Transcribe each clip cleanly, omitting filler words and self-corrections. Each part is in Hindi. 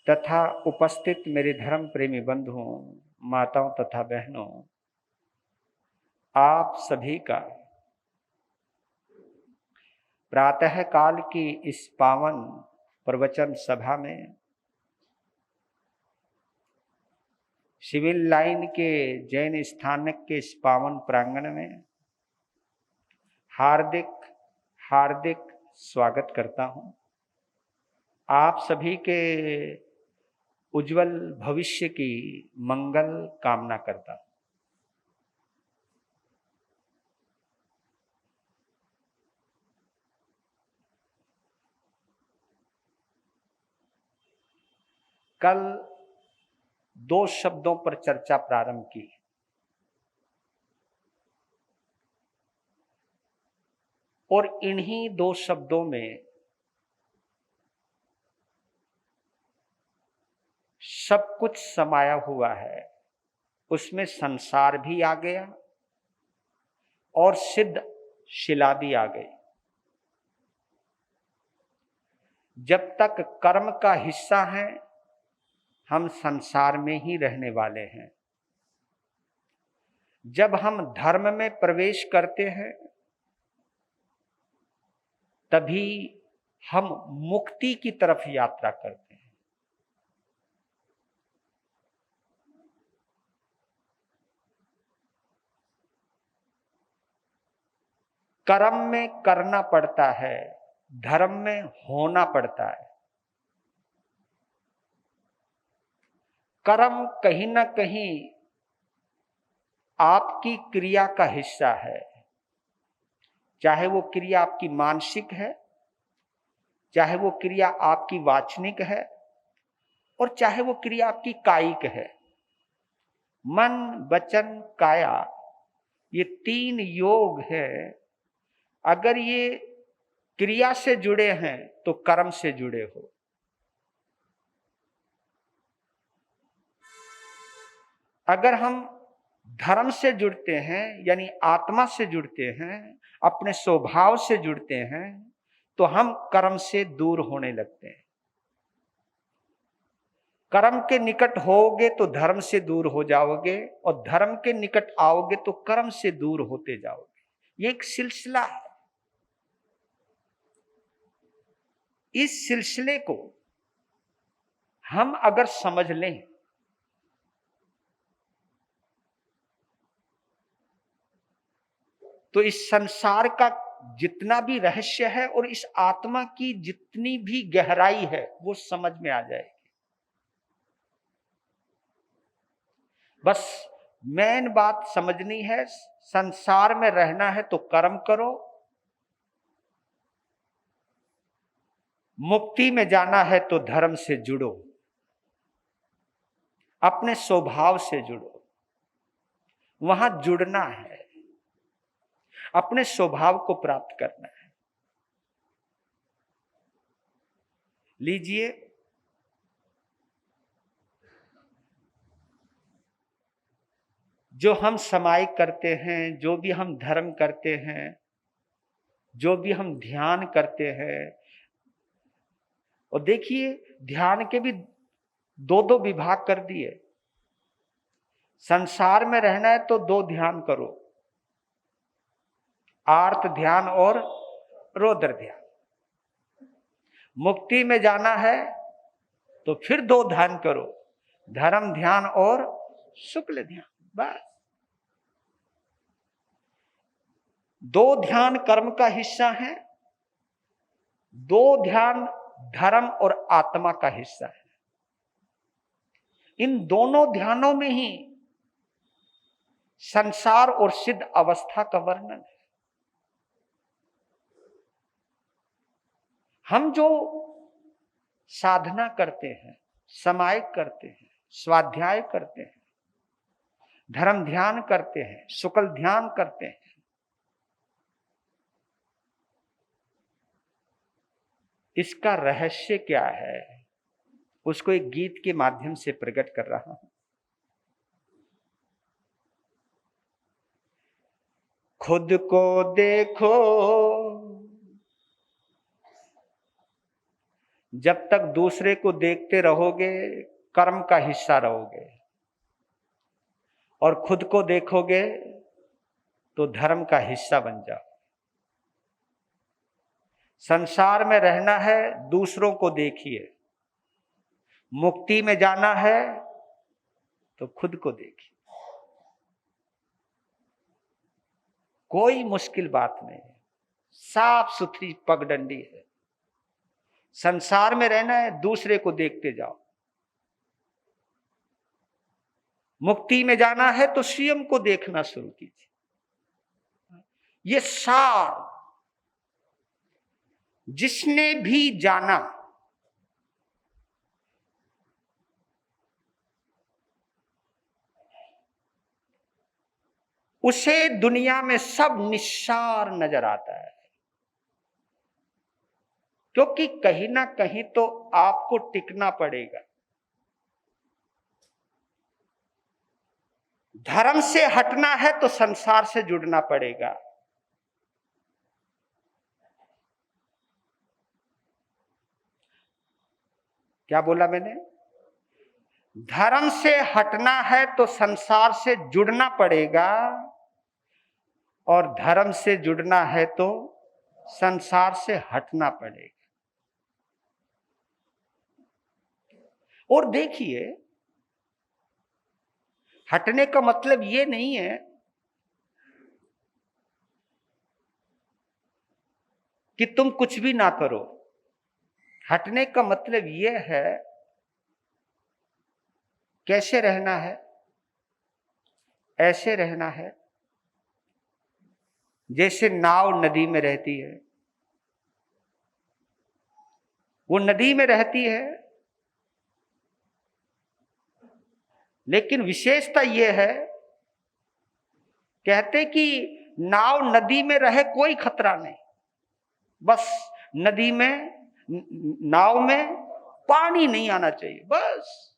तथा उपस्थित मेरे धर्म प्रेमी बंधुओं, माताओं तथा बहनों, आप सभी का प्रातः काल की इस पावन प्रवचन सभा में सिविल लाइन के जैन स्थानक के इस पावन प्रांगण में हार्दिक हार्दिक स्वागत करता हूं। आप सभी के उज्जवल भविष्य की मंगल कामना करता हूं। कल दो शब्दों पर चर्चा प्रारंभ की और इन्हीं दो शब्दों में सब कुछ समाया हुआ है। उसमें संसार भी आ गया और सिद्ध शिला भी आ गई। जब तक कर्म का हिस्सा है हम संसार में ही रहने वाले हैं। जब हम धर्म में प्रवेश करते हैं तभी हम मुक्ति की तरफ यात्रा करते हैं। कर्म में करना पड़ता है, धर्म में होना पड़ता है। कर्म कहीं ना कहीं आपकी क्रिया का हिस्सा है, चाहे वो क्रिया आपकी मानसिक है, चाहे वो क्रिया आपकी वाचनिक है और चाहे वो क्रिया आपकी कायिक है। मन, वचन, काया, ये तीन योग है। अगर ये क्रिया से जुड़े हैं तो कर्म से जुड़े हो। अगर हम धर्म से जुड़ते हैं यानी आत्मा से जुड़ते हैं, अपने स्वभाव से जुड़ते हैं, तो हम कर्म से दूर होने लगते हैं। कर्म के निकट होगे तो धर्म से दूर हो जाओगे और धर्म के निकट आओगे तो कर्म से दूर होते जाओगे। ये एक सिलसिला है। इस सिलसिले को हम अगर समझ लें तो इस संसार का जितना भी रहस्य है और इस आत्मा की जितनी भी गहराई है वो समझ में आ जाएगी। बस मेन बात समझनी है, संसार में रहना है तो कर्म करो, मुक्ति में जाना है तो धर्म से जुड़ो, अपने स्वभाव से जुड़ो। वहां जुड़ना है, अपने स्वभाव को प्राप्त करना है। लीजिए, जो हम समाई करते हैं, जो भी हम धर्म करते हैं, जो भी हम ध्यान करते हैं, और देखिए ध्यान के भी दो दो विभाग कर दिए। संसार में रहना है तो दो ध्यान करो, आर्त ध्यान और रौद्र ध्यान। मुक्ति में जाना है तो फिर दो ध्यान करो, धर्म ध्यान और शुक्ल ध्यान। बस दो ध्यान कर्म का हिस्सा है, दो ध्यान धर्म और आत्मा का हिस्सा है। इन दोनों ध्यानों में ही संसार और सिद्ध अवस्था का वर्णन है। हम जो साधना करते हैं, समायिक करते हैं, स्वाध्याय करते हैं, धर्म ध्यान करते हैं, शुक्ल ध्यान करते हैं, इसका रहस्य क्या है उसको एक गीत के माध्यम से प्रकट कर रहा हूं। खुद को देखो जब तक दूसरे को देखते रहोगे कर्म का हिस्सा रहोगे, और खुद को देखोगे तो धर्म का हिस्सा बन जाओ। संसार में रहना है, दूसरों को देखिए। मुक्ति में जाना है तो खुद को देखिए। कोई मुश्किल बात नहीं है, साफ सुथरी पगडंडी है। संसार में रहना है, दूसरे को देखते जाओ। मुक्ति में जाना है तो स्वयं को देखना शुरू कीजिए। ये सार जिसने भी जाना उसे दुनिया में सब निस्सार नजर आता है, क्योंकि कहीं ना कहीं तो आपको टिकना पड़ेगा। धर्म से हटना है तो संसार से जुड़ना पड़ेगा। क्या बोला मैंने? धर्म से हटना है तो संसार से जुड़ना पड़ेगा, और धर्म से जुड़ना है तो संसार से हटना पड़ेगा। और देखिए, हटने का मतलब ये नहीं है कि तुम कुछ भी ना करो। हटने का मतलब ये है कैसे रहना है, ऐसे रहना है जैसे नाव नदी में रहती है। वो नदी में रहती है, लेकिन विशेषता यह है, कहते कि नाव नदी में रहे कोई खतरा नहीं, बस नदी में, नाव में पानी नहीं आना चाहिए। बस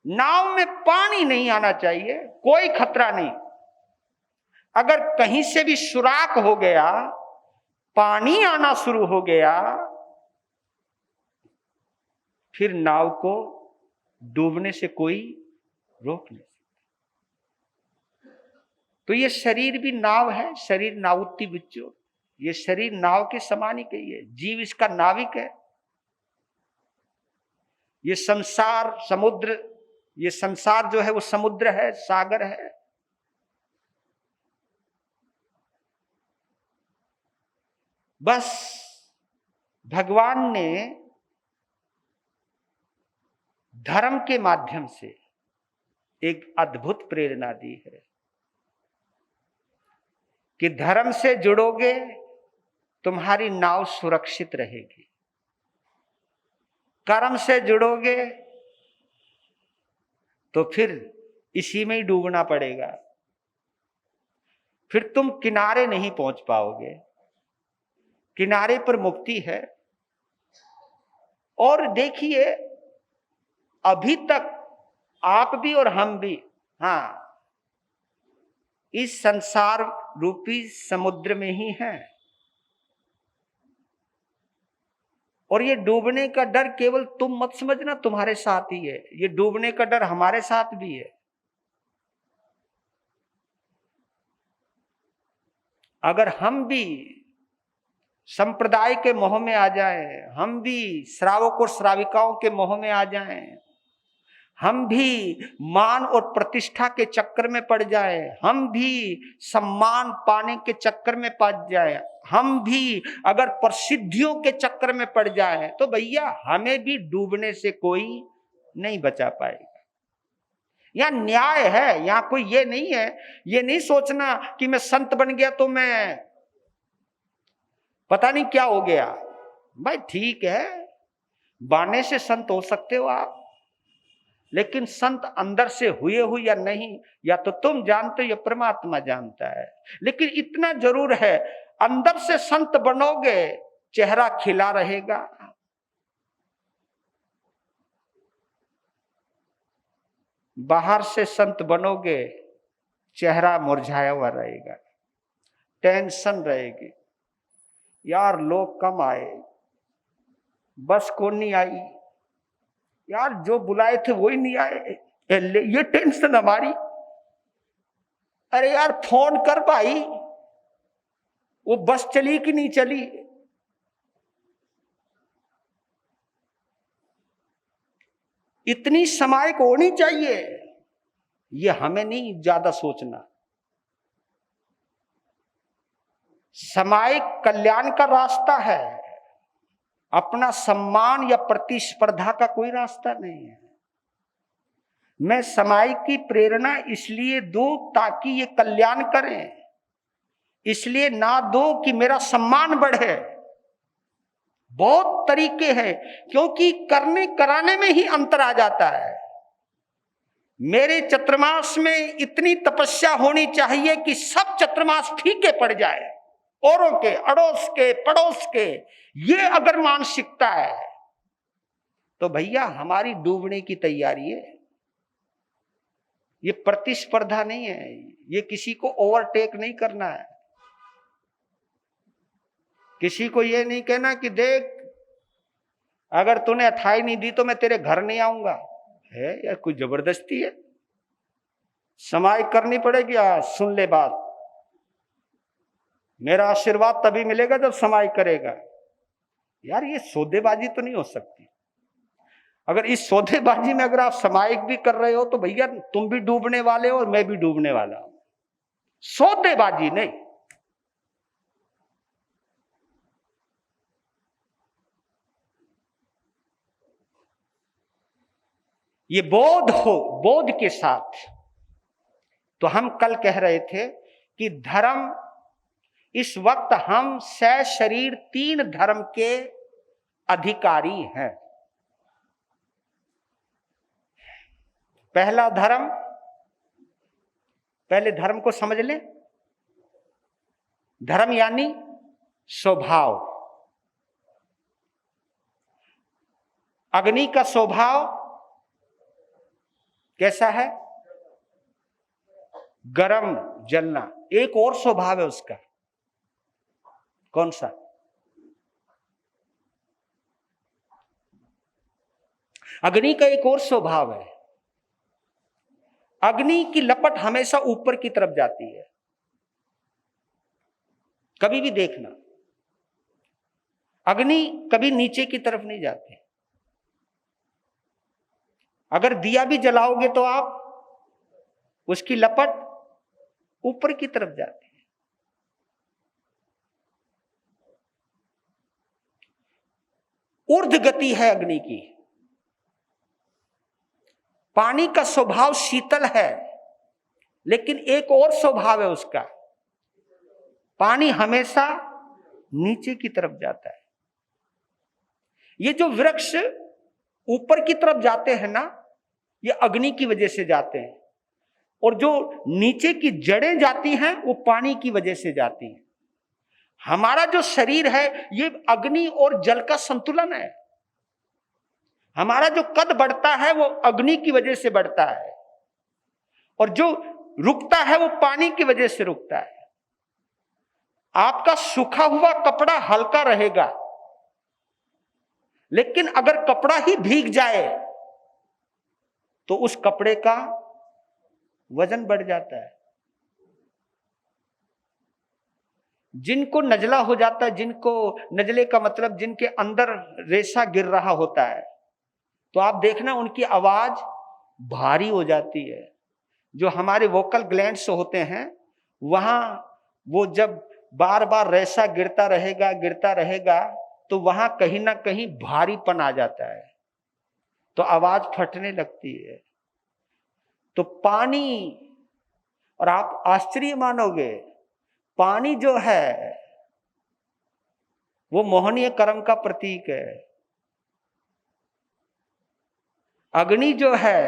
नाव में पानी नहीं आना चाहिए, कोई खतरा नहीं। अगर कहीं से भी सुराख हो गया, पानी आना शुरू हो गया, फिर नाव को डूबने से कोई रोक नहीं सकता। तो ये शरीर भी नाव है, शरीर नाउत्ति बिच्चो। ये शरीर नाव के समान ही कही है, जीव इसका नाविक है। ये संसार समुद्र, ये संसार जो है वो समुद्र है, सागर है। बस भगवान ने धर्म के माध्यम से एक अद्भुत प्रेरणा दी है कि धर्म से जुड़ोगे तुम्हारी नाव सुरक्षित रहेगी। कर्म से जुड़ोगे तो फिर इसी में ही डूबना पड़ेगा, फिर तुम किनारे नहीं पहुंच पाओगे। किनारे पर मुक्ति है। और देखिए, अभी तक आप भी और हम भी, हाँ, इस संसार रूपी समुद्र में ही हैं। और ये डूबने का डर केवल तुम मत समझना तुम्हारे साथ ही है, ये डूबने का डर हमारे साथ भी है। अगर हम भी संप्रदाय के मोह में आ जाएं, हम भी श्रावक और श्राविकाओं के मोह में आ जाएं, हम भी मान और प्रतिष्ठा के चक्कर में पड़ जाएं, हम भी सम्मान पाने के चक्कर में पड़ जाएं, हम भी अगर प्रसिद्धियों के चक्कर में पड़ जाएं, तो भैया हमें भी डूबने से कोई नहीं बचा पाएगा। यहाँ न्याय है, यहाँ कोई ये नहीं है, ये नहीं सोचना कि मैं संत बन गया तो मैं पता नहीं क्या हो गया। भाई ठीक है, बाने से संत हो सकते हो आप, लेकिन संत अंदर से हुए या नहीं, या तो तुम जानते हो या परमात्मा जानता है। लेकिन इतना जरूर है, अंदर से संत बनोगे चेहरा खिला रहेगा, बाहर से संत बनोगे चेहरा मुरझाया हुआ रहेगा, टेंशन रहेगी, यार लोग कम आए, बस कौन नहीं आई यार, जो बुलाए थे वो ही नहीं आए, ये टेंशन हमारी। अरे यार फोन कर भाई, वो बस चली कि नहीं चली। इतनी समायिक होनी चाहिए, ये हमें नहीं ज्यादा सोचना। समायिक कल्याण का रास्ता है, अपना सम्मान या प्रतिस्पर्धा का कोई रास्ता नहीं है। मैं समायिक की प्रेरणा इसलिए दूं ताकि ये कल्याण करें, इसलिए ना दो कि मेरा सम्मान बढ़े। बहुत तरीके हैं, क्योंकि करने कराने में ही अंतर आ जाता है। मेरे चतुर्मास में इतनी तपस्या होनी चाहिए कि सब चतुर्मास फीके पड़ जाए, औरों के, अड़ोस के, पड़ोस के। ये अगर मानसिकता है तो भैया हमारी डूबने की तैयारी है। ये प्रतिस्पर्धा नहीं है, ये किसी को ओवरटेक नहीं करना है। किसी को ये नहीं कहना कि देख अगर तूने अथाई नहीं दी तो मैं तेरे घर नहीं आऊंगा। है या कोई जबरदस्ती है? समाई करनी पड़ेगी। सुन ले बात, मेरा आशीर्वाद तभी मिलेगा जब समाई करेगा। यार ये सौदेबाजी तो नहीं हो सकती। अगर इस सौदेबाजी में अगर आप समायिक भी कर रहे हो तो भैया तुम भी डूबने वाले हो और मैं भी डूबने वाला हूं। सौदेबाजी नहीं। ये बोध हो, बोध के साथ। तो हम कल कह रहे थे कि धर्म, इस वक्त हम सशरीर 3 धर्म के अधिकारी हैं। पहला धर्म, पहले धर्म को समझ लें। धर्म यानी स्वभाव। अग्नि का स्वभाव कैसा है? गरम, जलना। एक और स्वभाव है उसका, कौन सा? अग्नि का एक और स्वभाव है, अग्नि की लपट हमेशा ऊपर की तरफ जाती है। कभी भी देखना, अग्नि कभी नीचे की तरफ नहीं जाती। अगर दिया भी जलाओगे तो आप, उसकी लपट ऊपर की तरफ जाती है। ऊर्ध्व गति है अग्नि की। पानी का स्वभाव शीतल है, लेकिन एक और स्वभाव है उसका, पानी हमेशा नीचे की तरफ जाता है। ये जो वृक्ष ऊपर की तरफ जाते हैं ना, ये अग्नि की वजह से जाते हैं, और जो नीचे की जड़ें जाती हैं वो पानी की वजह से जाती हैं। हमारा जो शरीर है ये अग्नि और जल का संतुलन है। हमारा जो कद बढ़ता है वो अग्नि की वजह से बढ़ता है, और जो रुकता है वो पानी की वजह से रुकता है। आपका सूखा हुआ कपड़ा हल्का रहेगा, लेकिन अगर कपड़ा ही भीग जाए तो उस कपड़े का वजन बढ़ जाता है। जिनको नजला हो जाता है, जिनको नजले का मतलब जिनके अंदर रेशा गिर रहा होता है, तो आप देखना उनकी आवाज भारी हो जाती है। जो हमारे वोकल ग्लैंड्स होते हैं, वहां वो जब बार बार रेशा गिरता रहेगा तो वहां कहीं ना कहीं भारीपन आ जाता है, तो आवाज फटने लगती है। तो पानी, और आप आश्चर्य मानोगे, पानी जो है वो मोहनीय कर्म का प्रतीक है। अग्नि जो है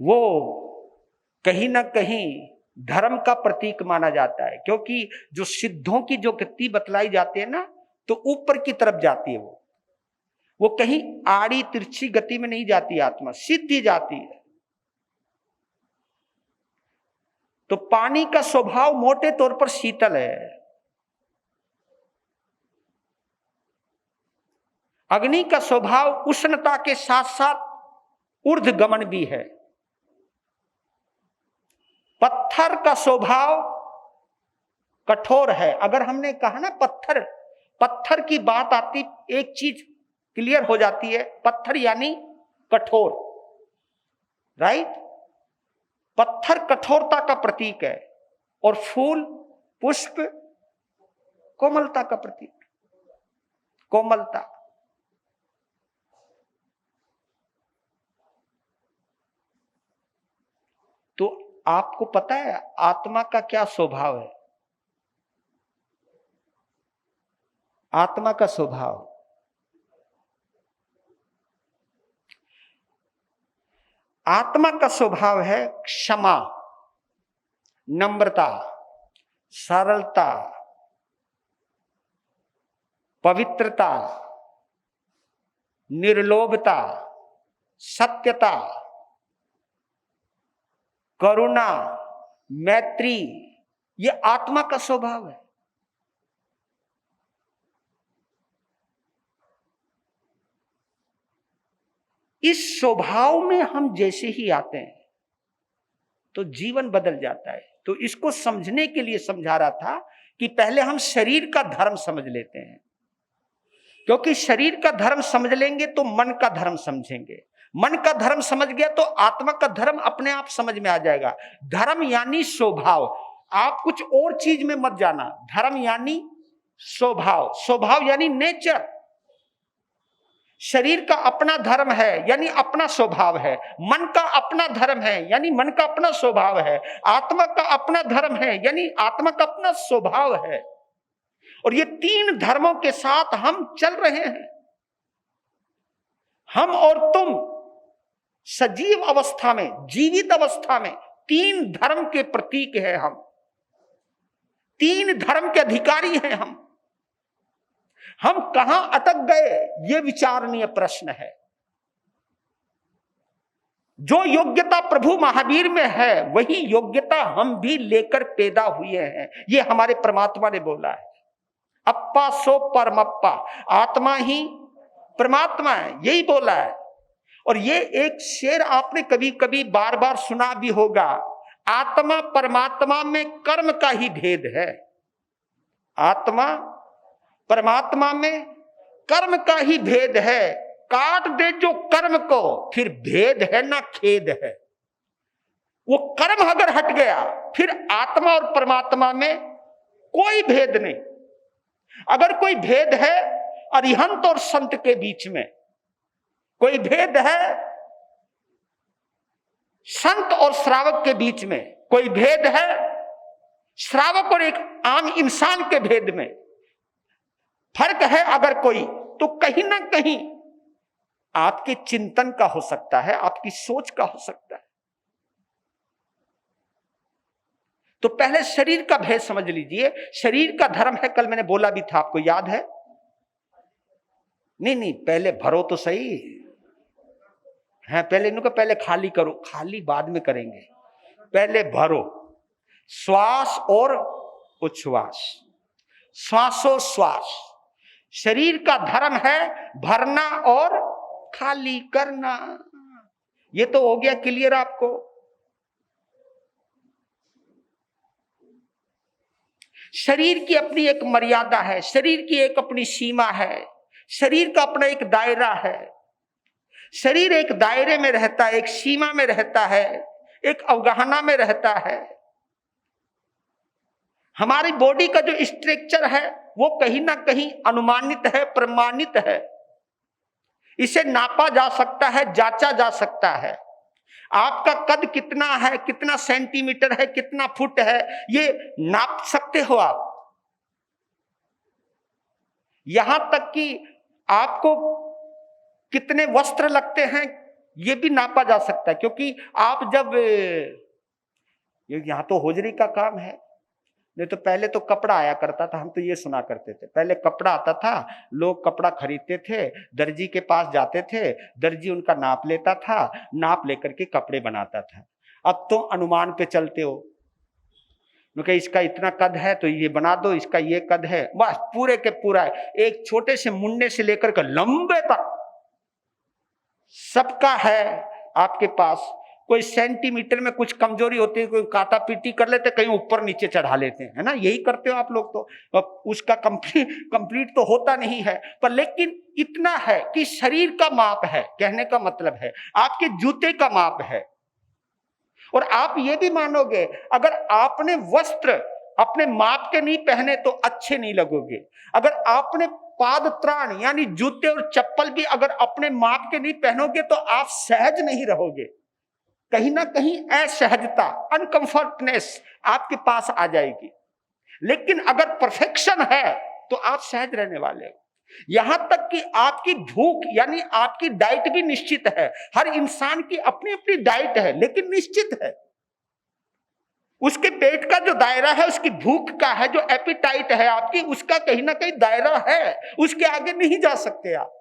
वो कहीं ना कहीं धर्म का प्रतीक माना जाता है, क्योंकि जो सिद्धों की जो गति बतलाई जाती है ना, तो ऊपर की तरफ जाती है। वो कहीं आड़ी तिरछी गति में नहीं जाती, आत्मा सीधी जाती है। तो पानी का स्वभाव मोटे तौर पर शीतल है। अग्नि का स्वभाव उष्णता के साथ साथ ऊर्ध्वगमन भी है। पत्थर का स्वभाव कठोर है। अगर हमने कहा ना पत्थर की बात आती, एक चीज क्लियर हो जाती है, पत्थर यानी कठोर, राइट। पत्थर कठोरता का प्रतीक है और फूल पुष्प कोमलता का प्रतीक, कोमलता। तो आपको पता है आत्मा का क्या स्वभाव है? आत्मा का स्वभाव, आत्मा का स्वभाव है क्षमा, नम्रता, सरलता, पवित्रता, निर्लोभता, सत्यता, करुणा, मैत्री। ये आत्मा का स्वभाव है। इस स्वभाव में हम जैसे ही आते हैं तो जीवन बदल जाता है। तो इसको समझने के लिए समझा रहा था कि पहले हम शरीर का धर्म समझ लेते हैं, क्योंकि शरीर का धर्म समझ लेंगे तो मन का धर्म समझेंगे, मन का धर्म समझ गया तो आत्मा का धर्म अपने आप समझ में आ जाएगा। धर्म यानी स्वभाव, आप कुछ और चीज में मत जाना। धर्म यानी स्वभाव, स्वभाव यानी नेचर। शरीर का अपना धर्म है यानी अपना स्वभाव है, मन का अपना धर्म है यानी मन का अपना स्वभाव है, आत्मा का अपना धर्म है यानी आत्मा का अपना स्वभाव है। और ये तीन धर्मों के साथ हम चल रहे हैं। हम और तुम सजीव अवस्था में, जीवित अवस्था में तीन धर्म के प्रतीक है। हम तीन धर्म के अधिकारी हैं। हम कहां अटक गए, यह विचारणीय प्रश्न है। जो योग्यता प्रभु महावीर में है वही योग्यता हम भी लेकर पैदा हुए हैं। यह हमारे परमात्मा ने बोला है, अप्पा सो परमप्पा, आत्मा ही परमात्मा है, यही बोला है। और ये एक शेर आपने कभी कभी बार बार सुना भी होगा, आत्मा परमात्मा में कर्म का ही भेद है। आत्मा परमात्मा में कर्म का ही भेद है। काट दे जो कर्म को, फिर भेद है ना खेद है। वो कर्म अगर हट गया फिर आत्मा और परमात्मा में कोई भेद नहीं। अगर कोई भेद है अरिहंत और संत के बीच में, कोई भेद है संत और श्रावक के बीच में, कोई भेद है श्रावक और एक आम इंसान के भेद में, फर्क है अगर कोई, तो कहीं ना कहीं आपके चिंतन का हो सकता है, आपकी सोच का हो सकता है। तो पहले शरीर का भेद समझ लीजिए। शरीर का धर्म है, कल मैंने बोला भी था, आपको याद है? नहीं, पहले भरो तो सही है। पहले इनको पहले खाली करो, खाली बाद में करेंगे, पहले भरो। श्वास और उच्छ्वास, श्वासोश्वास। शरीर का धर्म है भरना और खाली करना। ये तो हो गया क्लियर आपको। शरीर की अपनी एक मर्यादा है, शरीर की एक अपनी सीमा है, शरीर का अपना एक दायरा है। शरीर एक दायरे में रहता है, एक सीमा में रहता है, एक अवगाहना में रहता है। हमारी बॉडी का जो स्ट्रक्चर है वो कहीं ना कहीं अनुमानित है, प्रमाणित है। इसे नापा जा सकता है, जांचा जा सकता है। आपका कद कितना है, कितना सेंटीमीटर है, कितना फुट है, ये नाप सकते हो आप। यहां तक कि आपको कितने वस्त्र लगते हैं ये भी नापा जा सकता है। क्योंकि आप जब, यहां तो होजरी का काम है, नहीं तो पहले तो कपड़ा आया करता था। हम तो ये सुना करते थे, पहले कपड़ा आता था, लोग कपड़ा खरीदते थे, दर्जी के पास जाते थे, दर्जी उनका नाप लेता था, नाप लेकर के कपड़े बनाता था। अब तो अनुमान पे चलते हो, क्योंकि इसका इतना कद है तो ये बना दो, इसका ये कद है, बस पूरे के पूरा एक छोटे से मुन्ने से लेकर के लंबे तक सबका है आपके पास। कोई सेंटीमीटर में कुछ कमजोरी होती है, कोई काटा पीटी कर लेते, कहीं ऊपर नीचे चढ़ा लेते हैं, है ना, यही करते हो आप लोग। तो उसका कंप्लीट तो होता नहीं है, पर लेकिन इतना है कि शरीर का माप है, कहने का मतलब है आपके जूते का माप है। और आप ये भी मानोगे, अगर आपने वस्त्र अपने माप के नहीं पहने तो अच्छे नहीं लगोगे। अगर आपने पाद त्राण यानी जूते और चप्पल भी अगर अपने माप के नहीं पहनोगे तो आप सहज नहीं रहोगे। कहीं ना कहीं असहजता, अनकंफर्टनेस आपके पास आ जाएगी। लेकिन अगर परफेक्शन है तो आप सहज रहने वाले हो। यहां तक कि आपकी भूख यानी आपकी डाइट भी निश्चित है। हर इंसान की अपनी अपनी डाइट है, लेकिन निश्चित है। उसके पेट का जो दायरा है, उसकी भूख का है, जो एपिटाइट है आपकी, उसका कहीं ना कहीं दायरा है, उसके आगे नहीं जा सकते आप।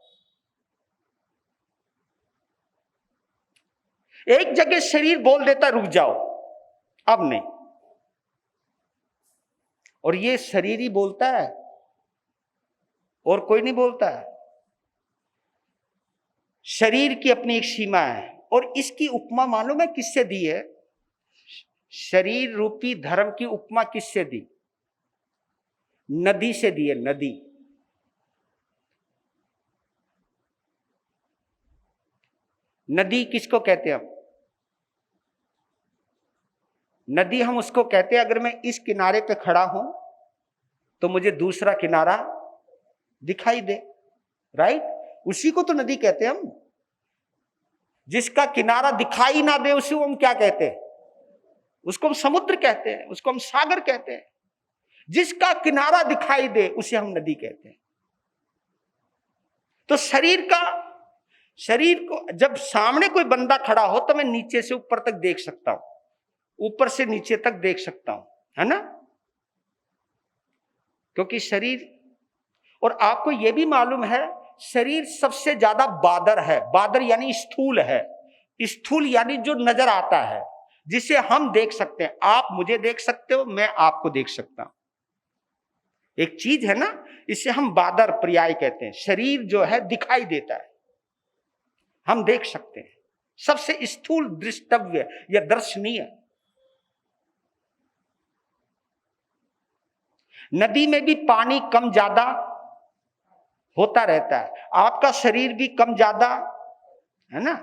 एक जगह शरीर बोल देता रुक जाओ, अब नहीं, और ये शरीर ही बोलता है और कोई नहीं बोलता है। शरीर की अपनी एक सीमा है, और इसकी उपमा मालूम है किससे दी है? शरीर रूपी धर्म की उपमा किससे दी? नदी से दी है। नदी, नदी किसको कहते हैं हम? नदी हम उसको कहते हैं, अगर मैं इस किनारे पे खड़ा हूं तो मुझे दूसरा किनारा दिखाई दे, राइट? उसी को तो नदी कहते हैं हम। जिसका किनारा दिखाई ना दे उसी को हम क्या कहते हैं? उसको हम समुद्र कहते हैं, उसको हम सागर कहते हैं। जिसका किनारा दिखाई दे उसे हम नदी कहते हैं। तो शरीर को जब सामने कोई बंदा खड़ा हो तो मैं नीचे से ऊपर तक देख सकता हूं, ऊपर से नीचे तक देख सकता हूं, है ना? क्योंकि शरीर, और आपको यह भी मालूम है शरीर सबसे ज्यादा बादर है। बादर यानी स्थूल है। स्थूल यानी जो नजर आता है, जिसे हम देख सकते हैं। आप मुझे देख सकते हो, मैं आपको देख सकता हूं। एक चीज है ना, इसे हम बादर पर्याय कहते हैं। शरीर जो है दिखाई देता है, हम देख सकते हैं। सबसे स्थूल दृष्टव्य या दर्शनीय। नदी में भी पानी कम ज्यादा होता रहता है, आपका शरीर भी कम ज्यादा, है ना?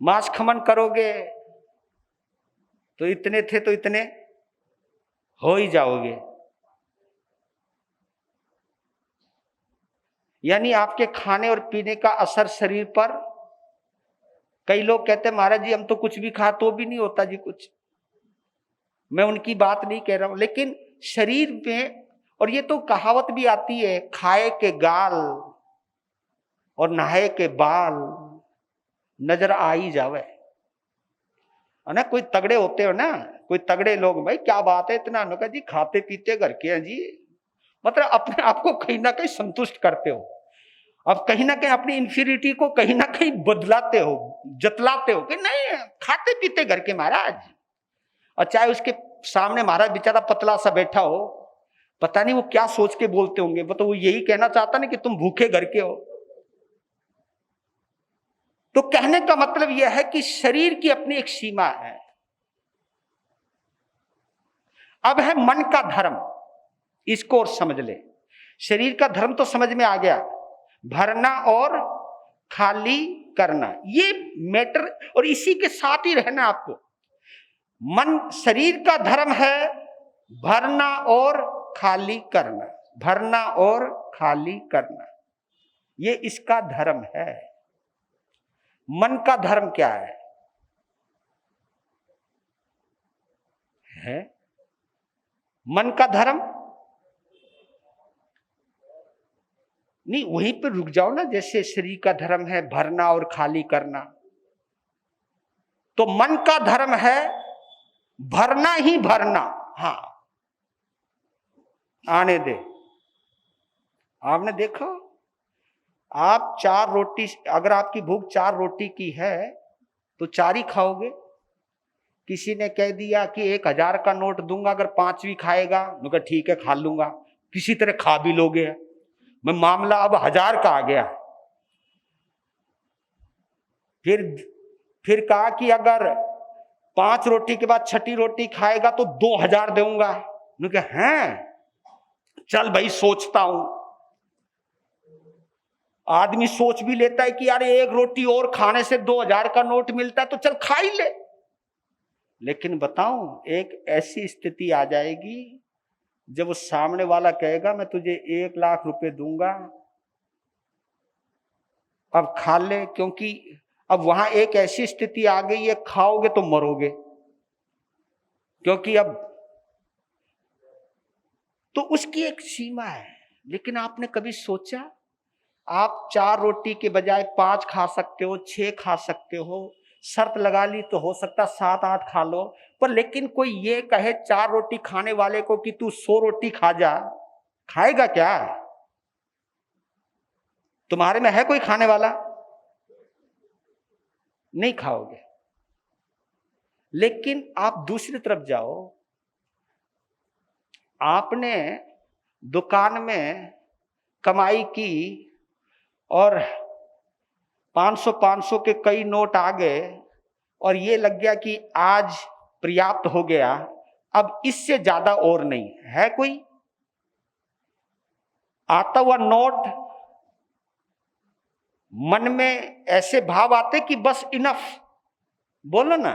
मांस खमन करोगे तो इतने थे तो इतने हो ही जाओगे। यानी आपके खाने और पीने का असर शरीर पर। कई लोग कहते हैं महाराज जी हम तो कुछ भी खा तो भी नहीं होता जी कुछ। मैं उनकी बात नहीं कह रहा हूं, लेकिन शरीर में, और ये तो कहावत भी आती है, खाए के गाल और नहाए के बाल नजर आ ही जावे, है ना? कोई तगड़े होते हो ना, कोई तगड़े लोग, भाई क्या बात है इतना अनोखा जी, खाते पीते घर के हैं जी, मतलब अपने आप को कहीं ना कहीं संतुष्ट करते हो। अब कहीं ना कहीं अपनी इंफीरिटी को कहीं ना कहीं बदलाते हो, जतलाते हो कि नहीं खाते पीते घर के महाराज। और चाहे उसके सामने महाराज बेचारा पतला सा बैठा हो, पता नहीं वो क्या सोच के बोलते होंगे, तो वो यही कहना चाहता ना कि तुम भूखे घर के हो। तो कहने का मतलब यह है कि शरीर की अपनी एक सीमा है। अब है मन का धर्म, इसको और समझ ले। शरीर का धर्म तो समझ में आ गया, भरना और खाली करना, ये मैटर, और इसी के साथ ही रहना आपको। मन, शरीर का धर्म है भरना और खाली करना, भरना और खाली करना, ये इसका धर्म है। मन का धर्म क्या है? मन का धर्म नहीं, वहीं पर रुक जाओ ना। जैसे शरीर का धर्म है भरना और खाली करना, तो मन का धर्म है भरना ही भरना। हाँ, आने दे। आपने देखो, आप 4 रोटी, अगर आपकी भूख 4 रोटी की है तो 4 ही खाओगे, किसी ने कह दिया कि 1,000 का नोट दूंगा अगर 5वीं खाएगा, मैं कहा ठीक है खा लूंगा, किसी तरह खा भी लोगे। मैं मामला अब 1000 का आ गया। फिर कहा कि अगर 5 रोटी के बाद 6ठी रोटी खाएगा तो 2000 दूंगा। मैं कहा हैं, चल भाई सोचता हूं। आदमी सोच भी लेता है कि यार 1 रोटी और खाने से 2000 का नोट मिलता है तो चल खा ही ले। लेकिन बताऊं, एक ऐसी स्थिति आ जाएगी जब उस सामने वाला कहेगा मैं तुझे 1 लाख रुपए दूंगा, अब खा ले, क्योंकि अब वहां एक ऐसी स्थिति आ गई है, खाओगे तो मरोगे। क्योंकि अब तो उसकी एक सीमा है। लेकिन आपने कभी सोचा, आप 4 रोटी के बजाय 5 खा सकते हो, 6 खा सकते हो, शर्त लगा ली तो हो सकता 7-8 खा लो। पर लेकिन कोई ये कहे 4 रोटी खाने वाले को कि तू 100 रोटी खा जा, खाएगा क्या? तुम्हारे में है कोई खाने वाला? नहीं खाओगे। लेकिन आप दूसरी तरफ जाओ, आपने दुकान में कमाई की और 500 के कई नोट आ गए और ये लग गया कि आज पर्याप्त हो गया, अब इससे ज्यादा और नहीं है। कोई आता हुआ नोट मन में ऐसे भाव आते कि बस इनफ, बोलो ना,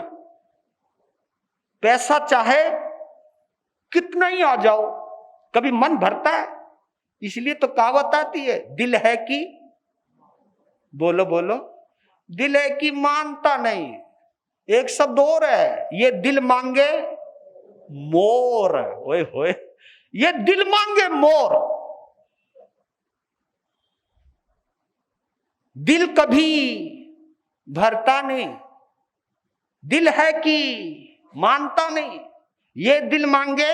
पैसा चाहे कितना ही आ जाओ, कभी मन भरता है? इसलिए तो कहावत आती है, दिल है कि, बोलो बोलो, दिल है कि मानता नहीं। एक शब्द और है, ये दिल मांगे मोर। ओए होए, ये दिल मांगे मोर। दिल कभी भरता नहीं, दिल है कि मानता नहीं, ये दिल मांगे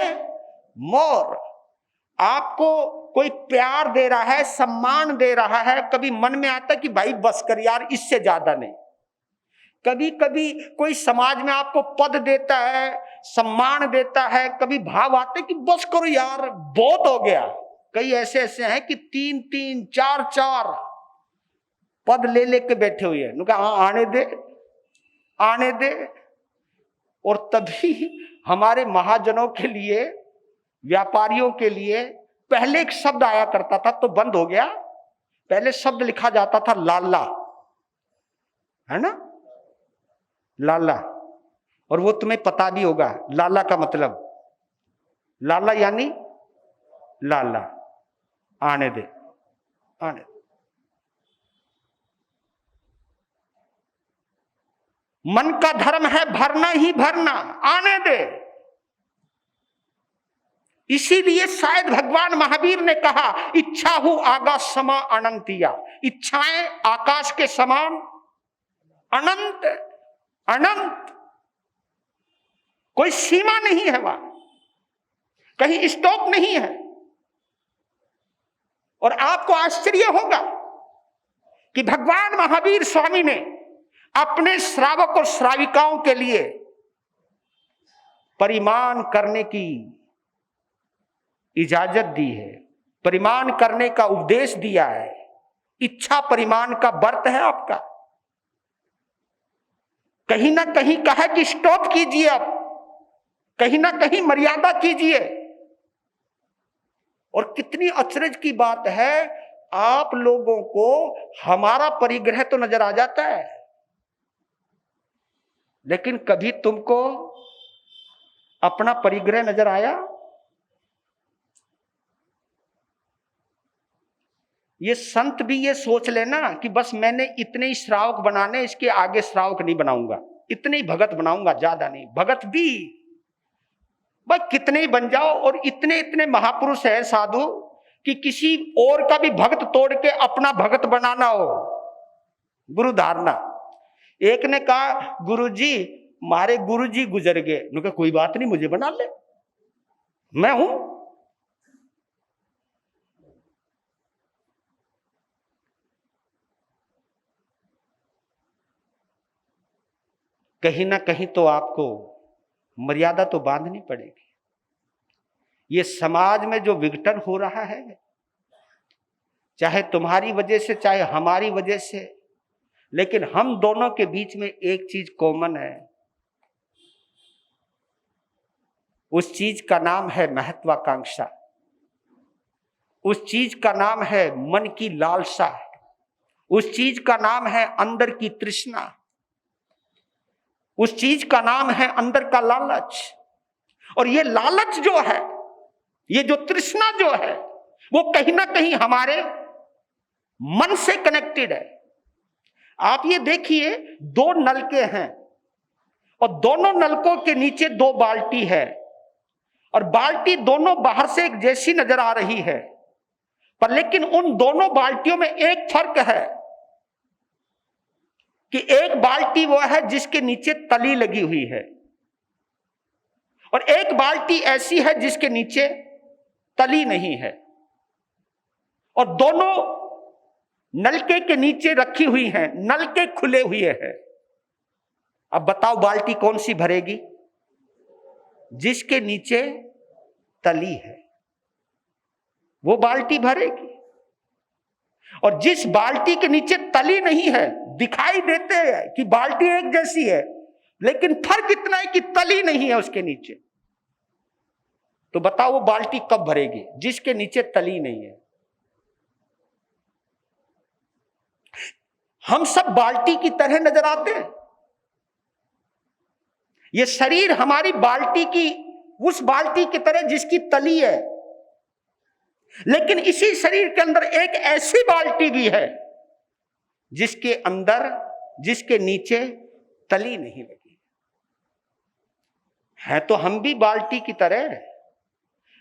मोर। आपको कोई प्यार दे रहा है, सम्मान दे रहा है, कभी मन में आता है कि भाई बस कर यार, इससे ज्यादा नहीं। कभी कभी कोई समाज में आपको पद देता है, सम्मान देता है, कभी भाव आते कि बस करो यार, बहुत हो गया। कई ऐसे ऐसे हैं कि 3-3, 4-4 पद ले लेके बैठे हुए हैं। कहा आने दे, आने दे। और तभी हमारे महाजनों के लिए, व्यापारियों के लिए पहले एक शब्द आया करता था, तो बंद हो गया। पहले शब्द लिखा जाता था लाला, है ना, लाला। और वो तुम्हें पता भी होगा लाला का मतलब। लाला यानी लाला, आने दे, आने दे। मन का धर्म है भरना ही भरना, आने दे। इसीलिए शायद भगवान महावीर ने कहा, इच्छा हूं आगा समा अनंतिया। इच्छाएं आकाश के समान अनंत, अनंत, कोई सीमा नहीं है वहां, कहीं स्टॉप नहीं है। और आपको आश्चर्य होगा कि भगवान महावीर स्वामी ने अपने श्रावक और श्राविकाओं के लिए परिमाण करने की इजाजत दी है, परिमाण करने का उपदेश दिया है। इच्छा परिमाण का व्रत है आपका। कहीं ना कहीं कहा कि स्टॉप कीजिए, अब कहीं ना कहीं मर्यादा कीजिए। और कितनी अचरज की बात है, आप लोगों को हमारा परिग्रह तो नजर आ जाता है, लेकिन कभी तुमको अपना परिग्रह नजर आया? ये संत भी ये सोच लेना कि बस मैंने इतने ही श्रावक बनाने, इसके आगे श्रावक नहीं बनाऊंगा, इतने ही भगत बनाऊंगा, ज्यादा नहीं। भगत भी भाई कितने ही बन जाओ। और इतने इतने महापुरुष है साधु कि किसी और का भी भगत तोड़ के अपना भगत बनाना हो, गुरु धारना। एक ने कहा गुरुजी, मारे गुरुजी गुजर गए। उन्होंने कहा कोई बात नहीं, मुझे बना ले, मैं हूं। कहीं ना कहीं तो आपको मर्यादा तो बांधनी पड़ेगी। ये समाज में जो विघटन हो रहा है, चाहे तुम्हारी वजह से चाहे हमारी वजह से, लेकिन हम दोनों के बीच में एक चीज कॉमन है। उस चीज का नाम है महत्वाकांक्षा, उस चीज का नाम है मन की लालसा, उस चीज का नाम है अंदर की तृष्णा, उस चीज का नाम है अंदर का लालच। और ये लालच जो है, ये जो तृष्णा जो है, वो कहीं ना कहीं हमारे मन से कनेक्टेड है। आप ये देखिए, दो नलके हैं और दोनों नलकों के नीचे दो बाल्टी है, और बाल्टी दोनों बाहर से एक जैसी नजर आ रही है, पर लेकिन उन दोनों बाल्टियों में एक फर्क है कि एक बाल्टी वो है जिसके नीचे तली लगी हुई है, और एक बाल्टी ऐसी है जिसके नीचे तली नहीं है, और दोनों नलके के नीचे रखी हुई हैं, नलके खुले हुए हैं। अब बताओ बाल्टी कौन सी भरेगी? जिसके नीचे तली है वो बाल्टी भरेगी। और जिस बाल्टी के नीचे तली नहीं है, दिखाई देते हैं कि बाल्टी एक जैसी है, लेकिन फर्क इतना है कि तली नहीं है उसके नीचे, तो बताओ वो बाल्टी कब भरेगी? जिसके नीचे तली नहीं है। हम सब बाल्टी की तरह नजर आते हैं। ये शरीर हमारी बाल्टी की, उस बाल्टी की तरह जिसकी तली है, लेकिन इसी शरीर के अंदर एक ऐसी बाल्टी भी है जिसके अंदर, जिसके नीचे तली नहीं लगी है। तो हम भी बाल्टी की तरह है,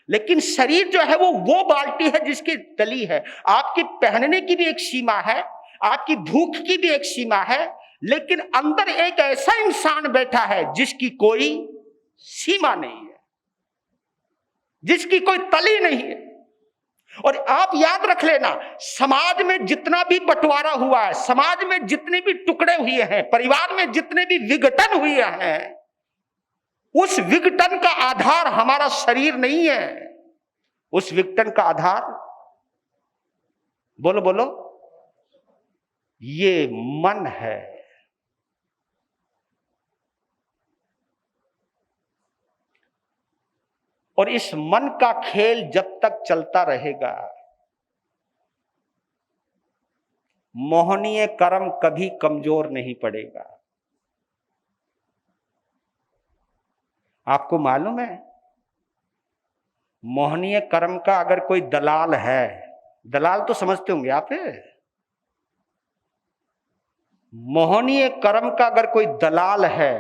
लेकिन शरीर जो है वो बाल्टी है जिसकी तली है। आपकी पहनने की भी एक सीमा है, आपकी भूख की भी एक सीमा है, लेकिन अंदर एक ऐसा इंसान बैठा है जिसकी कोई सीमा नहीं है, जिसकी कोई तली नहीं है। और आप याद रख लेना, समाज में जितना भी बंटवारा हुआ है, समाज में जितने भी टुकड़े हुए हैं, परिवार में जितने भी विघटन हुए हैं, उस विघटन का आधार हमारा शरीर नहीं है। उस विघटन का आधार, बोलो बोलो, ये मन है। और इस मन का खेल जब तक चलता रहेगा, मोहनीय कर्म कभी कमजोर नहीं पड़ेगा। आपको मालूम है, मोहनीय कर्म का अगर कोई दलाल है, दलाल तो समझते होंगे आप, मोहनीय कर्म का अगर कोई दलाल है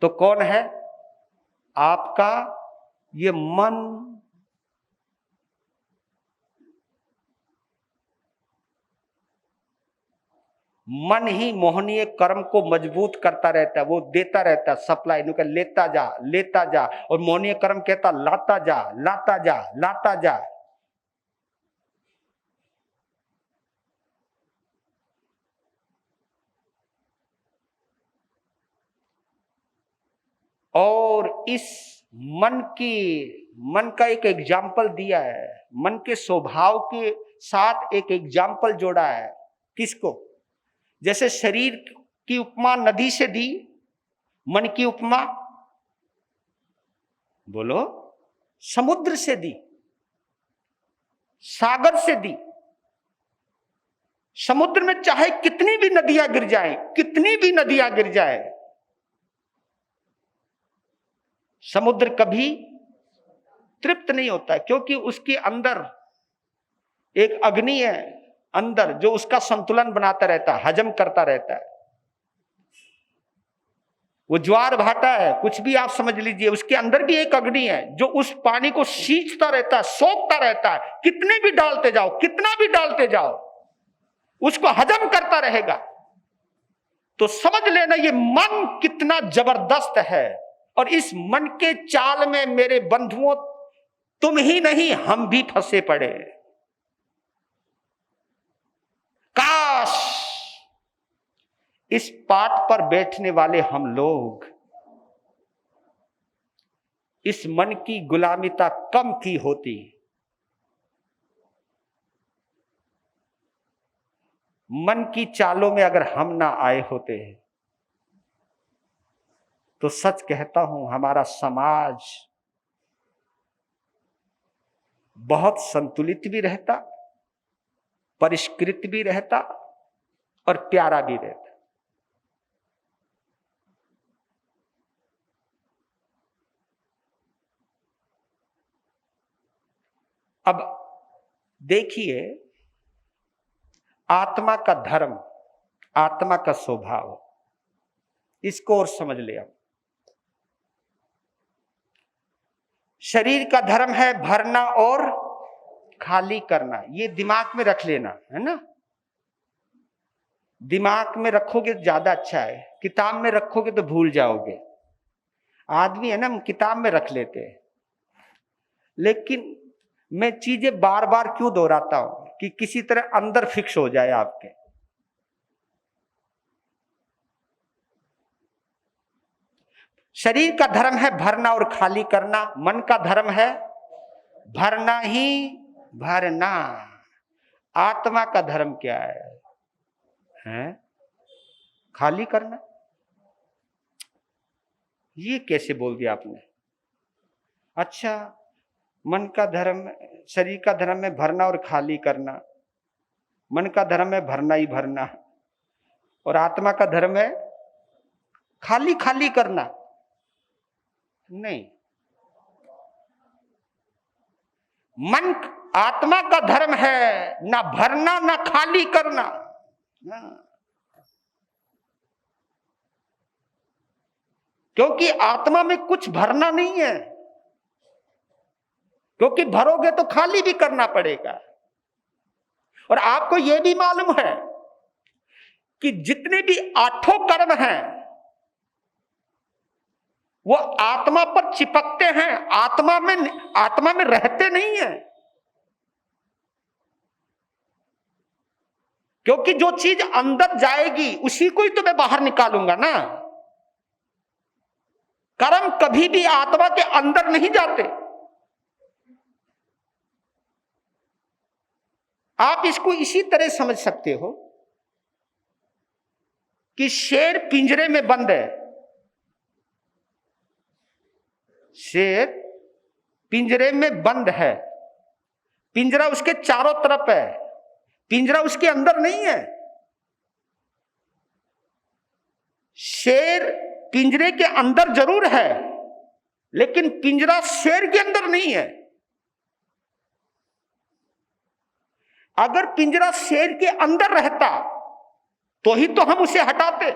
तो कौन है? आपका ये मन। मन ही मोहनीय कर्म को मजबूत करता रहता है, वो देता रहता है सप्लाई, लेता जा लेता जा, और मोहनीय कर्म कहता लाता जा लाता जा लाता जा। और इस मन का एक एग्जाम्पल दिया है, मन के स्वभाव के साथ एक एग्जाम्पल जोड़ा है। किसको? जैसे शरीर की उपमा नदी से दी, मन की उपमा बोलो समुद्र से दी, सागर से दी। समुद्र में चाहे कितनी भी नदियां गिर जाएं, कितनी भी नदियां गिर जाएं, समुद्र कभी तृप्त नहीं होता, क्योंकि उसके अंदर एक अग्नि है अंदर, जो उसका संतुलन बनाता रहता है, हजम करता रहता है। वो ज्वार भाटा है, कुछ भी आप समझ लीजिए, उसके अंदर भी एक अग्नि है जो उस पानी को सींचता रहता है, सोखता रहता है। कितने भी डालते जाओ, कितना भी डालते जाओ, उसको हजम करता रहेगा। तो समझ लेना ये मन कितना जबरदस्त है। और इस मन के चाल में मेरे बंधुओं, तुम ही नहीं हम भी फंसे पड़े। काश इस पाठ पर बैठने वाले हम लोग इस मन की गुलामिता कम की होती, मन की चालों में अगर हम ना आए होते, तो सच कहता हूं हमारा समाज बहुत संतुलित भी रहता, परिष्कृत भी रहता और प्यारा भी रहता। अब देखिए, आत्मा का धर्म, आत्मा का स्वभाव, इसको और समझ ले। अब शरीर का धर्म है भरना और खाली करना, ये दिमाग में रख लेना है ना। दिमाग में रखोगे तो ज्यादा अच्छा है, किताब में रखोगे तो भूल जाओगे। आदमी है ना, हम किताब में रख लेते हैं, लेकिन मैं चीजें बार बार क्यों दोहराता हूं कि किसी तरह अंदर फिक्स हो जाए आपके। शरीर का धर्म है भरना और खाली करना, मन का धर्म है भरना ही भरना। आत्मा का धर्म क्या है? खाली करना। ये कैसे बोल दिया आपने? अच्छा, मन का धर्म, शरीर का धर्म है भरना और खाली करना, मन का धर्म है भरना ही भरना, और आत्मा का धर्म है खाली खाली करना। नहीं, मन आत्मा का धर्म है ना भरना ना खाली करना। क्योंकि आत्मा में कुछ भरना नहीं है, क्योंकि भरोगे तो खाली भी करना पड़ेगा। और आपको यह भी मालूम है कि जितने भी आठों कर्म हैं वो आत्मा पर चिपकते हैं, आत्मा में रहते नहीं है। क्योंकि जो चीज अंदर जाएगी उसी को ही तो मैं बाहर निकालूंगा ना। कर्म कभी भी आत्मा के अंदर नहीं जाते। आप इसको इसी तरह समझ सकते हो कि शेर पिंजरे में बंद है, शेर पिंजरे में बंद है, पिंजरा उसके चारों तरफ है, पिंजरा उसके अंदर नहीं है। शेर पिंजरे के अंदर जरूर है, लेकिन पिंजरा शेर के अंदर नहीं है। अगर पिंजरा शेर के अंदर रहता तो ही तो हम उसे हटाते।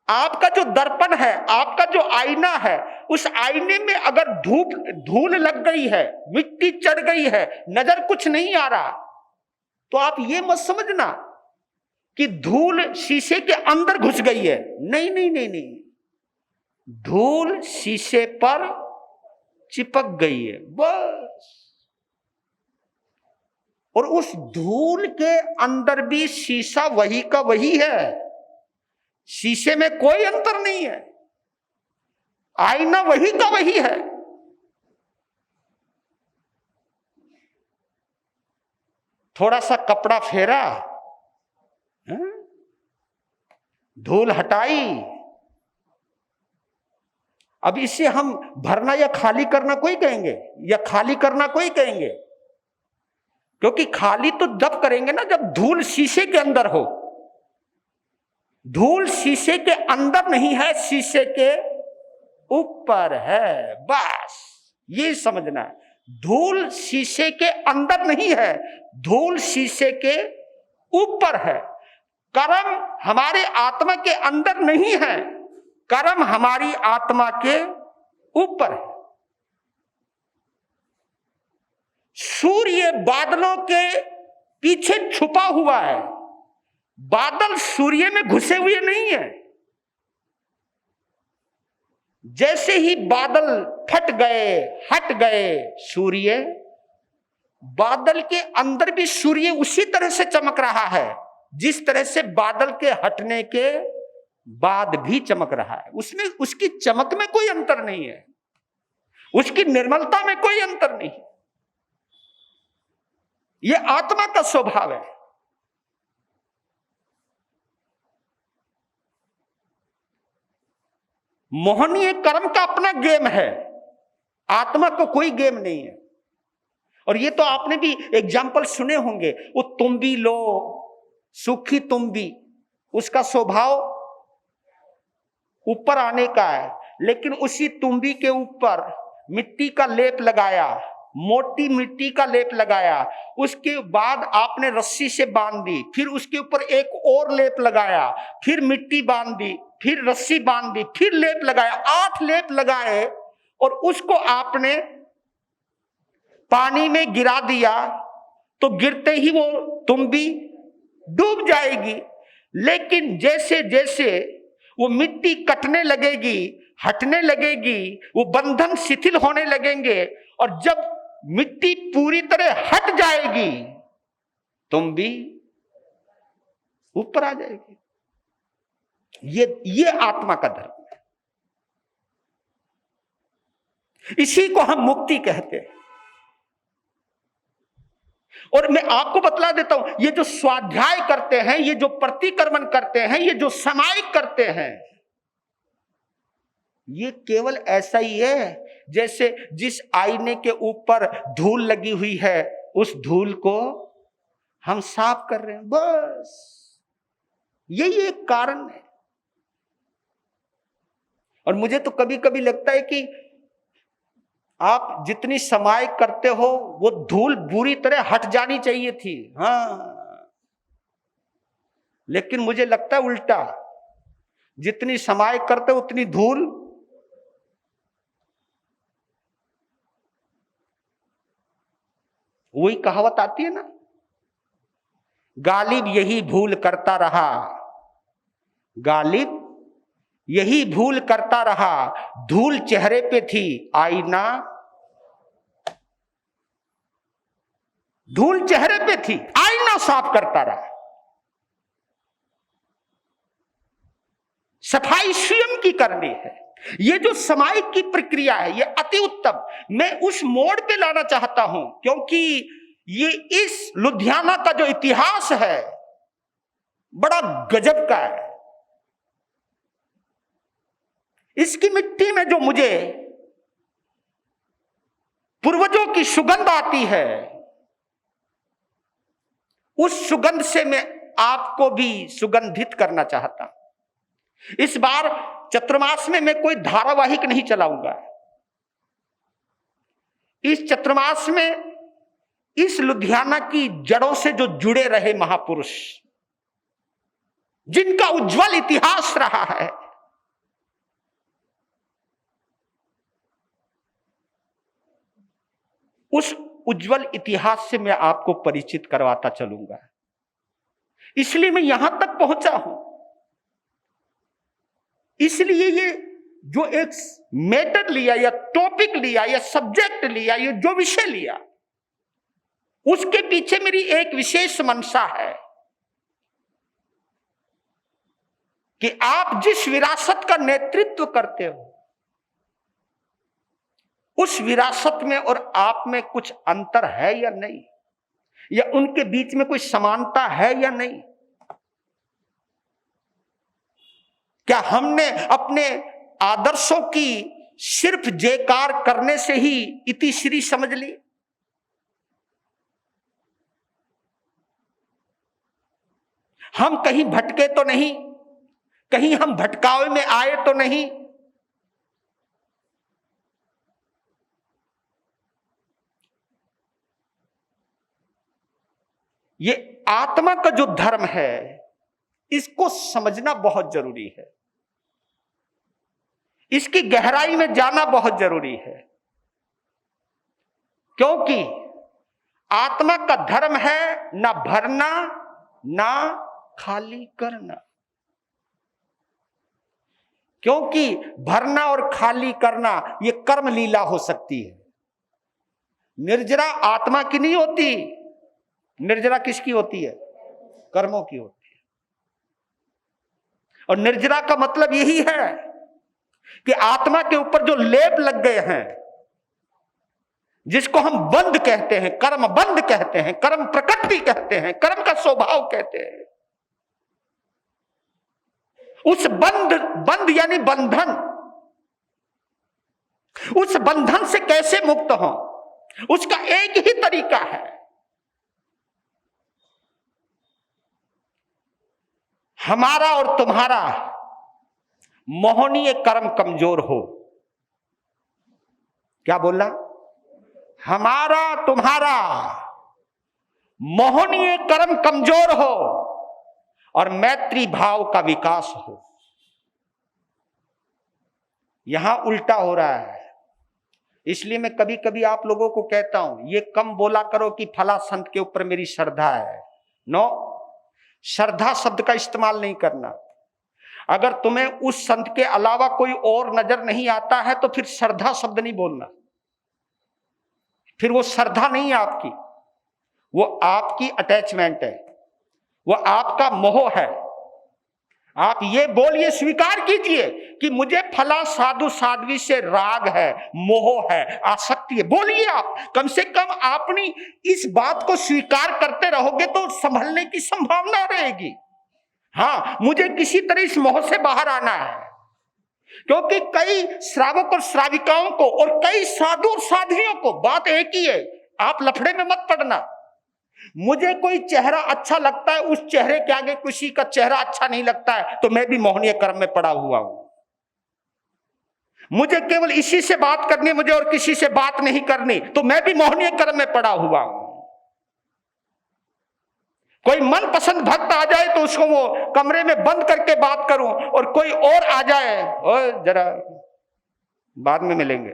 आपका जो दर्पण है, आपका जो आईना है, उस आईने में अगर धूल लग गई है, मिट्टी चढ़ गई है, नजर कुछ नहीं आ रहा, तो आप ये मत समझना कि धूल शीशे के अंदर घुस गई है। नहीं नहीं नहीं नहीं, धूल शीशे पर चिपक गई है बस। और उस धूल के अंदर भी शीशा वही का वही है, शीशे में कोई अंतर नहीं है, आईना वही का वही है। थोड़ा सा कपड़ा फेरा, धूल हटाई, अब इसे हम भरना या खाली करना कोई कहेंगे, या खाली करना कोई कहेंगे। क्योंकि खाली तो जब करेंगे ना जब धूल शीशे के अंदर हो। धूल शीशे के अंदर नहीं है, शीशे के ऊपर है, बस ये समझना है। धूल शीशे के अंदर नहीं है, धूल शीशे के ऊपर है। कर्म हमारे आत्मा के अंदर नहीं है, कर्म हमारी आत्मा के ऊपर है। सूर्य बादलों के पीछे छुपा हुआ है, बादल सूर्य में घुसे हुए नहीं है। जैसे ही बादल फट गए, हट गए सूर्य, बादल के अंदर भी सूर्य उसी तरह से चमक रहा है जिस तरह से बादल के हटने के बाद भी चमक रहा है। उसमें उसकी चमक में कोई अंतर नहीं है। उसकी निर्मलता में कोई अंतर नहीं। यह आत्मा का स्वभाव है। मोहनीय कर्म का अपना गेम है, आत्मा को कोई गेम नहीं है। और ये तो आपने भी एग्जाम्पल सुने होंगे, वो तुम भी लो सुखी तुम भी, उसका स्वभाव ऊपर आने का है, लेकिन उसी तुम्बी के ऊपर मिट्टी का लेप लगाया, मोटी मिट्टी का लेप लगाया, उसके बाद आपने रस्सी से बांध दी, फिर उसके ऊपर एक और लेप लगाया, फिर मिट्टी बांध दी, फिर रस्सी बांध दी, फिर लेप लगाया, 8 लेप लगाए और उसको आपने पानी में गिरा दिया तो गिरते ही वो तुम्बी डूब जाएगी। लेकिन जैसे जैसे वो मिट्टी कटने लगेगी, हटने लगेगी, वो बंधन शिथिल होने लगेंगे और जब मिट्टी पूरी तरह हट जाएगी तुम भी ऊपर आ जाएगी। ये आत्मा का धर्म है, इसी को हम मुक्ति कहते हैं। और मैं आपको बतला देता हूं, ये जो स्वाध्याय करते हैं, ये जो प्रतिक्रमण करते हैं, ये जो समायिक करते हैं, ये केवल ऐसा ही है जैसे जिस आईने के ऊपर धूल लगी हुई है, उस धूल को हम साफ कर रहे हैं, बस यही एक कारण है। और मुझे तो कभी कभी लगता है कि आप जितनी समायिक करते हो वो धूल बुरी तरह हट जानी चाहिए थी, हाँ, लेकिन मुझे लगता है उल्टा, जितनी समायिक करते हो उतनी धूल वही कहावत आती है ना, गालिब यही भूल करता रहा, गालिब यही भूल करता रहा, धूल चेहरे पे थी आईना, धूल चेहरे पे थी आईना साफ करता रहा। सफाई स्वयं की करनी है। ये जो समायिक की प्रक्रिया है ये अति उत्तम, मैं उस मोड़ पे लाना चाहता हूं, क्योंकि ये इस लुधियाना का जो इतिहास है बड़ा गजब का है। इसकी मिट्टी में जो मुझे पूर्वजों की सुगंध आती है, उस सुगंध से मैं आपको भी सुगंधित करना चाहता हूं। इस बार चतुर्मास में मैं कोई धारावाहिक नहीं चलाऊंगा। इस चतुर्मास में इस लुधियाना की जड़ों से जो जुड़े रहे महापुरुष, जिनका उज्जवल इतिहास रहा है, उस उज्जवल इतिहास से मैं आपको परिचित करवाता चलूंगा। इसलिए मैं यहां तक पहुंचा हूं। इसलिए ये जो एक मैटर लिया या टॉपिक लिया या सब्जेक्ट लिया, ये जो विषय लिया, उसके पीछे मेरी एक विशेष मंशा है कि आप जिस विरासत का नेतृत्व करते हो, उस विरासत में और आप में कुछ अंतर है या नहीं, या उनके बीच में कोई समानता है या नहीं। क्या हमने अपने आदर्शों की सिर्फ जयकार करने से ही इतिश्री समझ ली? हम कहीं भटके तो नहीं, कहीं हम भटकावे में आए तो नहीं? ये आत्मा का जो धर्म है, इसको समझना बहुत जरूरी है, इसकी गहराई में जाना बहुत जरूरी है, क्योंकि आत्मा का धर्म है ना भरना ना खाली करना। क्योंकि भरना और खाली करना ये कर्म लीला हो सकती है, निर्जरा आत्मा की नहीं होती, निर्जरा किसकी होती है? कर्मों की होती है। और निर्जरा का मतलब यही है कि आत्मा के ऊपर जो लेप लग गए हैं, जिसको हम बंध कहते हैं, कर्म बंध कहते हैं, कर्म प्रकृति कहते हैं, कर्म का स्वभाव कहते हैं, उस बंध यानी बंधन, उस बंधन से कैसे मुक्त हो, उसका एक ही तरीका है, हमारा और तुम्हारा मोहनीय कर्म कमजोर हो। क्या बोला? हमारा तुम्हारा मोहनीय कर्म कमजोर हो और मैत्री भाव का विकास हो। यहां उल्टा हो रहा है, इसलिए मैं कभी कभी आप लोगों को कहता हूं, ये कम बोला करो कि फला संत के ऊपर मेरी श्रद्धा है। नो, श्रद्धा शब्द का इस्तेमाल नहीं करना। अगर तुम्हें उस संत के अलावा कोई और नजर नहीं आता है तो फिर श्रद्धा शब्द नहीं बोलना, फिर वो श्रद्धा नहीं है आपकी, वो आपकी अटैचमेंट है, वो आपका मोह है। आप ये बोलिए, स्वीकार कीजिए कि मुझे फला साधु साध्वी से राग है, मोह है, आसक्ति है। बोलिए आप, कम से कम अपनी इस बात को स्वीकार करते रहोगे तो संभलने की संभावना रहेगी। हाँ, मुझे किसी तरह इस मोह से बाहर आना है, क्योंकि कई श्रावक और श्राविकाओं को और कई साधु और साध्वियों को बात एक ही है, आप लफड़े में मत पड़ना। मुझे कोई चेहरा अच्छा लगता है, उस चेहरे के आगे किसी का चेहरा अच्छा नहीं लगता है, तो मैं भी मोहनीय कर्म में पड़ा हुआ हूं। मुझे केवल इसी से बात करनी है, मुझे और किसी से बात नहीं करनी, तो मैं भी मोहनीय कर्म में पड़ा हुआ हूं। कोई मनपसंद भक्त आ जाए तो उसको वो कमरे में बंद करके बात करूं, और कोई और आ जाए, ओए जरा बाद में मिलेंगे।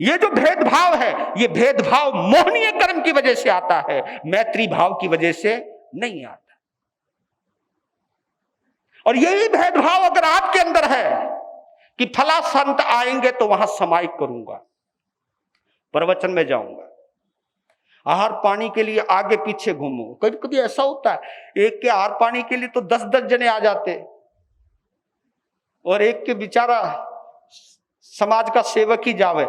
ये जो भेदभाव है, ये भेदभाव मोहनीय कर्म की वजह से आता है, मैत्री भाव की वजह से नहीं आता। और यही भेदभाव अगर आपके अंदर है कि फला संत आएंगे तो वहां समाइक करूंगा, प्रवचन में जाऊंगा, आहार पानी के लिए आगे पीछे घूमू। कभी कभी ऐसा होता है, एक के आहार पानी के लिए तो 10-10 जने आ जाते, और एक के बेचारा समाज का सेवक ही जावे।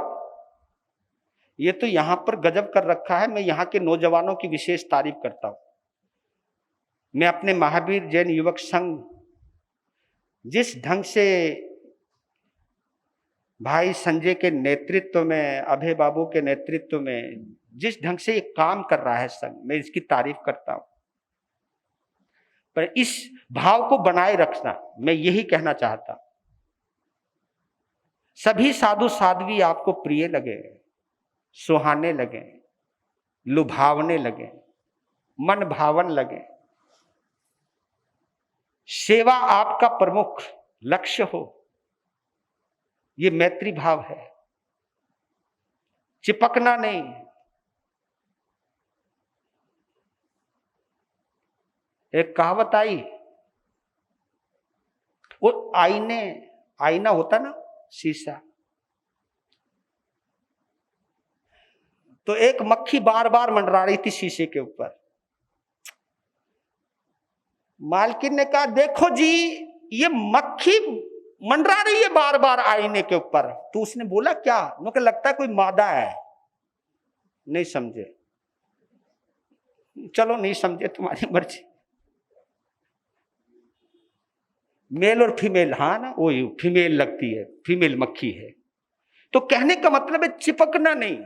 ये तो यहां पर गजब कर रखा है। मैं यहां के नौजवानों की विशेष तारीफ करता हूं। मैं अपने महावीर जैन युवक संघ जिस ढंग से भाई संजय के नेतृत्व में, अभय बाबू के नेतृत्व में जिस ढंग से ये काम कर रहा है संघ, मैं इसकी तारीफ करता हूं। पर इस भाव को बनाए रखना, मैं यही कहना चाहता हूं। सभी साधु साध्वी आपको प्रिय लगे, सुहाने लगे, लुभावने लगे, मन भावन लगे, सेवा आपका प्रमुख लक्ष्य हो, ये मैत्री भाव है, चिपकना नहीं। एक कहावत आई, वो आईना होता ना, शीशा, तो एक मक्खी बार बार मंडरा रही थी शीशे के ऊपर। मालकिन ने कहा, देखो जी ये मक्खी मंडरा रही है बार बार आईने के ऊपर। तो उसने बोला, क्या? मुझे लगता है कोई मादा है। नहीं समझे? चलो नहीं समझे, तुम्हारी मर्जी। मेल और फीमेल, हाँ ना, वो फीमेल लगती है, फीमेल मक्खी है। तो कहने का मतलब है चिपकना नहीं।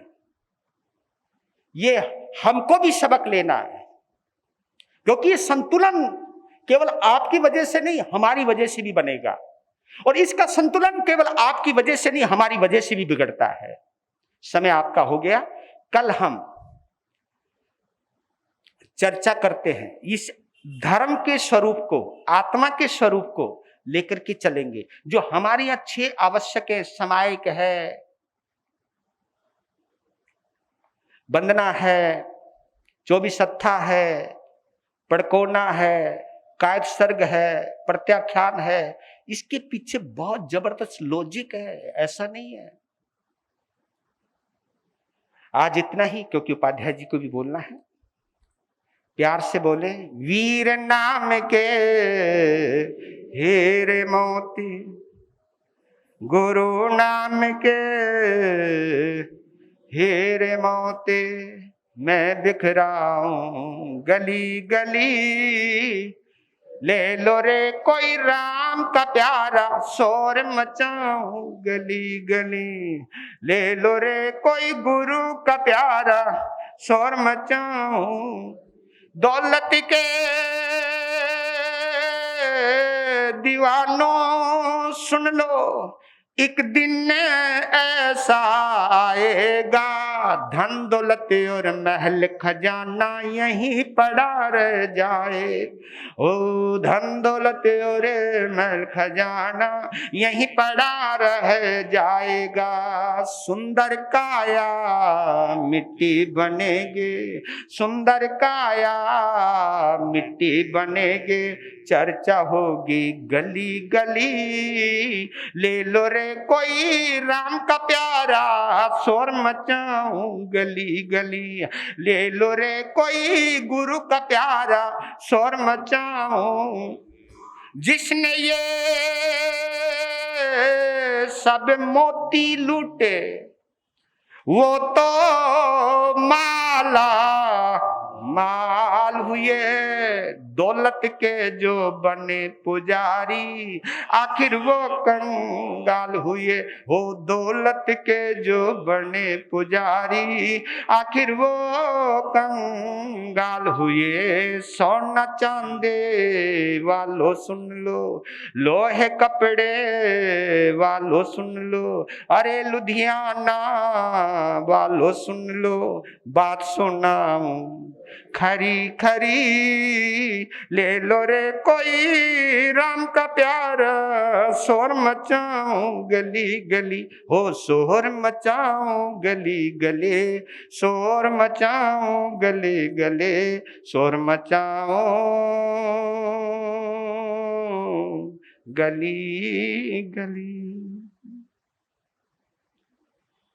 ये हमको भी सबक लेना है, क्योंकि ये संतुलन केवल आपकी वजह से नहीं, हमारी वजह से भी बनेगा, और इसका संतुलन केवल आपकी वजह से नहीं, हमारी वजह से भी बिगड़ता है। समय आपका हो गया। कल हम चर्चा करते हैं, इस धर्म के स्वरूप को, आत्मा के स्वरूप को लेकर के चलेंगे, जो हमारे यहाँ 6 आवश्यक है। समायिक है, वंदना है, 24 है, पड़कोना है, कायद सर्ग है, प्रत्याख्यान है। इसके पीछे बहुत जबरदस्त लॉजिक है, ऐसा नहीं है। आज इतना ही, क्योंकि उपाध्याय जी को भी बोलना है। प्यार से बोले, वीर नाम के हीरे मोती, गुरु नाम के हेरे मौते मैं बिखराऊं गली गली, ले लो रे कोई राम का प्यारा शोर मचाऊं गली गली, ले लो रे कोई गुरु का प्यारा शोर मचाऊं। दौलत के दीवानों सुन लो, एक दिन ऐसा आएगा, धन दौलत और महल खजाना यहीं पड़ा रह जाए। ओ धन दौलत और महल खजाना यहीं पड़ा रह जाएगा। सुंदर काया मिट्टी बनेगे, सुंदर काया मिट्टी बनेगे, चर्चा होगी गली गली, ले लो रे कोई राम का प्यारा शोर मचाऊं गली गली, ले लो रे कोई गुरु का प्यारा शोर मचाऊं। जिसने ये सब मोती लूटे वो तो माला माल हुए, दौलत के जो बने पुजारी आखिर वो कंगाल हुए। हो दौलत के जो बने पुजारी आखिर वो कंगाल हुए। सोना चांदी वालों सुन लो, लोहे कपड़े वालों सुन लो, अरे लुधियाना वालों सुन लो, बात सुनाऊं खरी खरी, ले लो रे कोई राम का प्यारा शोर मचाऊं गली गली, हो शोर मचाऊं गली गली, शोर मचाऊं गली गली, शोर मचाऊं गली गली।